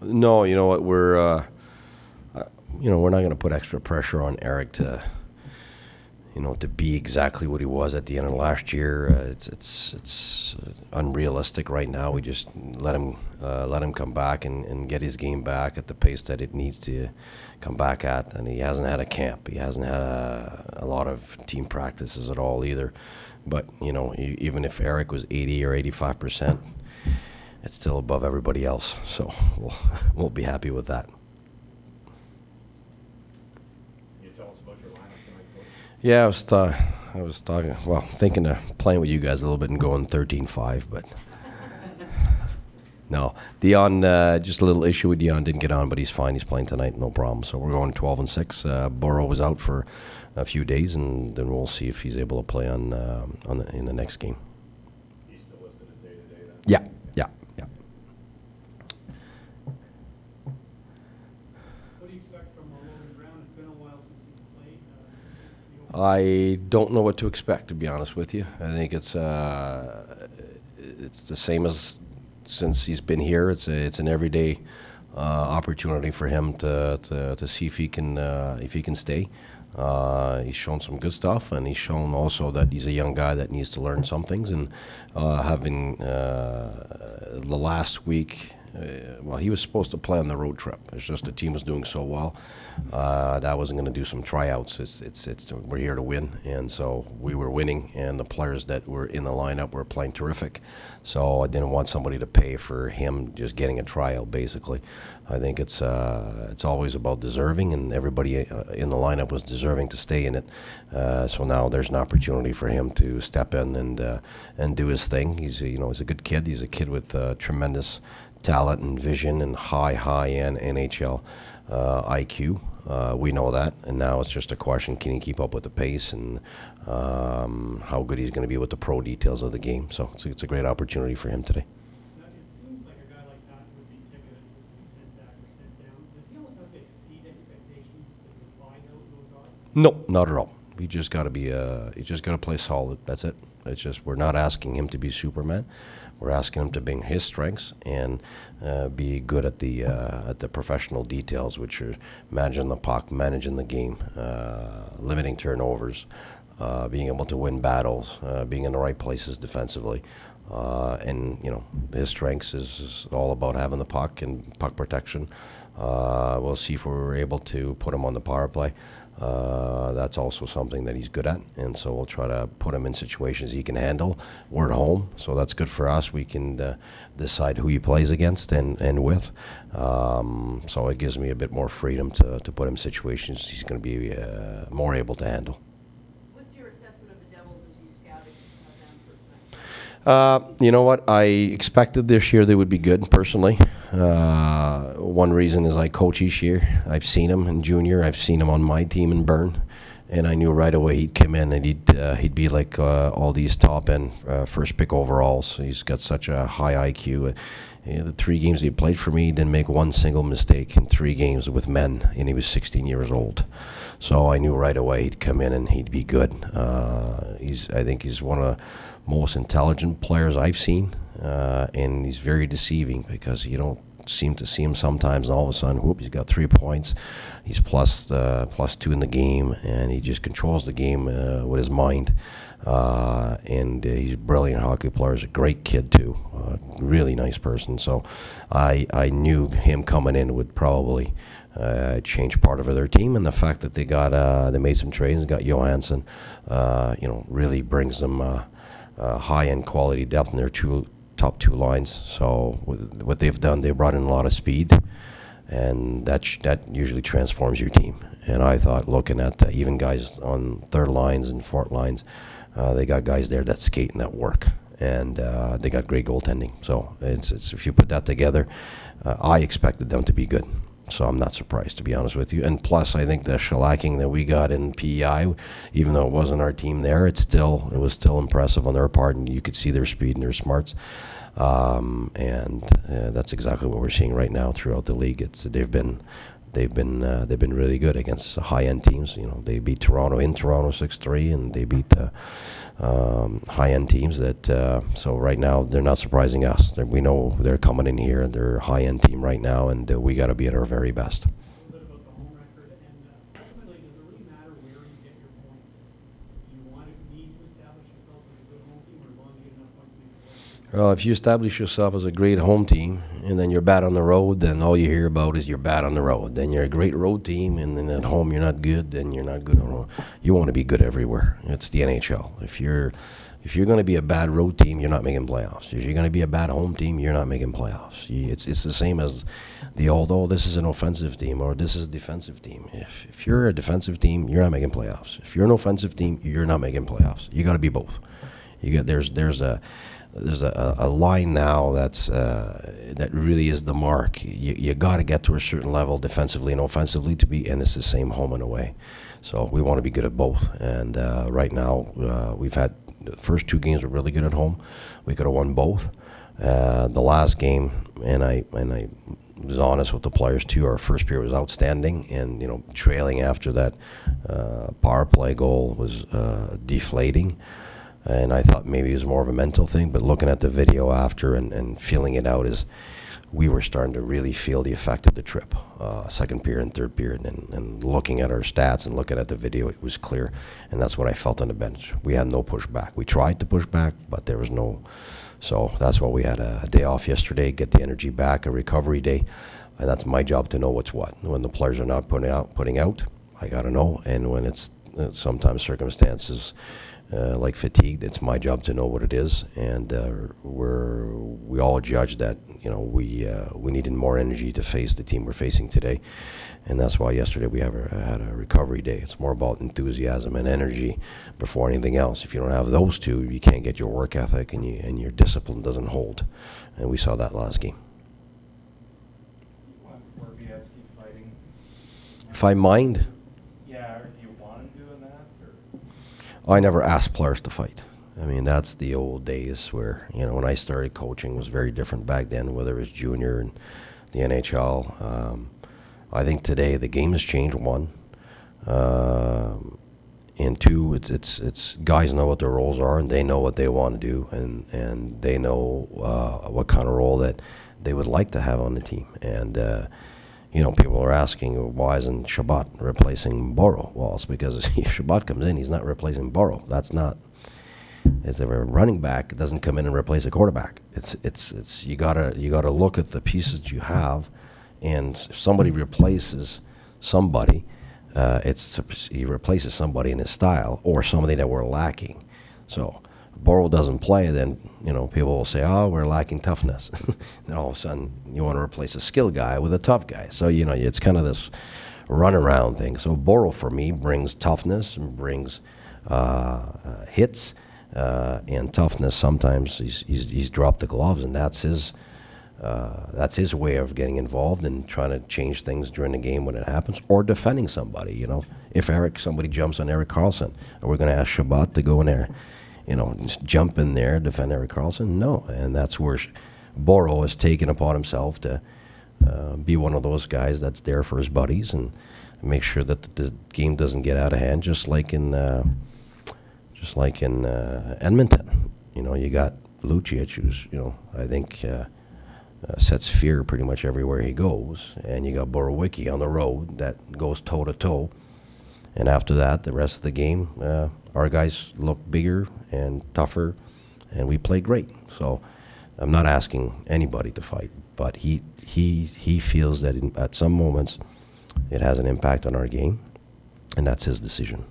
No, you know what? We're not going to put extra pressure on Eric to, to be exactly what he was at the end of last year. It's unrealistic right now. We just let him come back and get his game back at the pace that it needs to come back at. And he hasn't had a camp. He hasn't had a lot of team practices at all either. But even if Eric was 80 or 85%, it's still above everybody else. So we'll be happy with that. Yeah, I was talking. Well, thinking of playing with you guys a little bit and going 13-5, but no. Dion, just a little issue with Dion. Didn't get on, but he's fine. He's playing tonight, no problem. So we're going 12-6. Burrow was out for a few days, and then we'll see if he's able to play in the next game. He's still listed as day-to-day then? Yeah. I don't know what to expect, to be honest with you. I think it's the same as since he's been here. It's an everyday opportunity for him to see if he can stay. He's shown some good stuff, and he's shown also that he's a young guy that needs to learn some things. And having the last week. Well, he was supposed to play on the road trip. It's just the team was doing so well that wasn't going to do some tryouts. We're here to win, and so we were winning, and the players that were in the lineup were playing terrific. So I didn't want somebody to pay for him just getting a tryout. Basically, I think it's always about deserving, and everybody in the lineup was deserving to stay in it. So now there's an opportunity for him to step in and do his thing. He's a good kid. He's a kid with tremendous talent and vision and high-end NHL IQ. We know that, and now it's just a question: can he keep up with the pace, and how good he's going to be with the pro details of the game. So it's a great opportunity for him today. Now, it seems like a guy like that would be ticketed to be sent back or sent down. Does he almost have to exceed expectations to defy those odds? No, not at all. He just got to be. He just got to play solid. That's it. It's just we're not asking him to be Superman. We're asking him to bring his strengths and be good at the professional details, which are managing the puck, managing the game, limiting turnovers, being able to win battles, being in the right places defensively. And his strengths is all about having the puck and puck protection. We'll see if we're able to put him on the power play. That's also something that he's good at, and so we'll try to put him in situations he can handle. We're at home, so that's good for us. We can decide who he plays against and with. So it gives me a bit more freedom to put him in situations he's going to be more able to handle. What's your assessment of the Devils as you scouted them first night? You know what? I expected this year they would be good, personally. One reason is I coach each year. I've seen him in junior. I've seen him on my team in Bern. And I knew right away he'd come in and he'd be like all these top-end first-pick overalls. He's got such a high IQ. The 3 games he played for me, he didn't make one single mistake in 3 games with men, and he was 16 years old. So I knew right away he'd come in and he'd be good. I think he's one of the most intelligent players I've seen, and he's very deceiving because you don't seem to see him sometimes, and all of a sudden, whoop, he's got 3 points. He's plus 2 in the game, and he just controls the game with his mind. And he's a brilliant hockey player. He's a great kid too, really nice person. So I knew him coming in would probably change part of their team, and the fact that they made some trades and got Johansson, really brings them high-end quality depth in their top 2 lines. So what they've done, they brought in a lot of speed, and that usually transforms your team. And I thought, looking at even guys on third lines and fourth lines, they got guys there that skate and that work, and they got great goaltending. So it's if you put that together, I expected them to be good. So I'm not surprised, to be honest with you. And plus, I think the shellacking that we got in PEI, even though it wasn't our team there, it was still impressive on their part, and you could see their speed and their smarts. And that's exactly what we're seeing right now throughout the league. They've been they've been really good against high-end teams. You know, they beat Toronto in Toronto 6-3, and they beat the high-end teams. So right now they're not surprising us. We know they're coming in here. They're a high-end team right now, and we got to be at our very best. A little bit about the home record, and ultimately, does it really matter where you get your points? Do you need to establish yourself as a good home team, or as long as you get enough points to make the playoffs? Well, if you establish yourself as a great home team and then you're bad on the road, then all you hear about is you're bad on the road. Then you're a great road team, and then at home you're not good, then you're not good on the road. You want to be good everywhere. It's the NHL. If you're going to be a bad road team, you're not making playoffs. If you're going to be a bad home team, you're not making playoffs. It's the same as the old, oh, this is an offensive team or this is a defensive team. If you're a defensive team, you're not making playoffs. If you're an offensive team, you're not making playoffs. You got to be both. There's a line now that really is the mark. You got to get to a certain level defensively and offensively and it's the same home and away. So we want to be good at both. And right now we've had the first 2 games were really good at home. We could have won both. The last game, and I was honest with the players too. Our first period was outstanding, and trailing after that power play goal was deflating. And I thought maybe it was more of a mental thing, but looking at the video after and feeling it out, is we were starting to really feel the effect of the trip, second period and third period, and looking at our stats and looking at the video, it was clear, and that's what I felt on the bench. We had no pushback. We tried to push back, but there was no, so that's why we had a day off yesterday, get the energy back, a recovery day, and that's my job to know what's what. When the players are not putting out, I got to know, and when it's sometimes circumstances like fatigue, it's my job to know what it is, and we all judge that we needed more energy to face the team we're facing today, and that's why yesterday we had a recovery day. It's more about enthusiasm and energy before anything else. If you don't have those two, you can't get your work ethic, and your discipline doesn't hold, and we saw that last game. If I mind. I never asked players to fight. I mean, that's the old days where, when I started coaching, it was very different back then, whether it was junior and the NHL. I think today the game has changed, one. And two, it's guys know what their roles are, and they know what they want to do, and they know what kind of role that they would like to have on the team. And people are asking, why isn't Shabbat replacing Boro? Well, it's because if Shabbat comes in, he's not replacing Boro. That's not. If a running back doesn't come in and replace a quarterback. It's you gotta look at the pieces you have, and if somebody replaces somebody, he replaces somebody in his style or somebody that we're lacking. So Boro doesn't play, then people will say, oh, we're lacking toughness. And all of a sudden you want to replace a skilled guy with a tough guy. So it's kind of this runaround thing. So Boro for me brings toughness and brings hits and toughness. Sometimes he's dropped the gloves, and that's his way of getting involved and trying to change things during the game when it happens, or defending somebody. If somebody jumps on Erik Karlsson, are we going to ask Shabbat to go in there? Just jump in there, defend Erik Karlsson? No, and that's where Boro has taken upon himself to be one of those guys that's there for his buddies and make sure that the game doesn't get out of hand. Just like in Edmonton, you got Lucic, who's I think sets fear pretty much everywhere he goes, and you got Borowicki on the road that goes toe to toe. And after that, the rest of the game, our guys look bigger and tougher, and we play great. So I'm not asking anybody to fight, but he feels that at some moments it has an impact on our game, and that's his decision.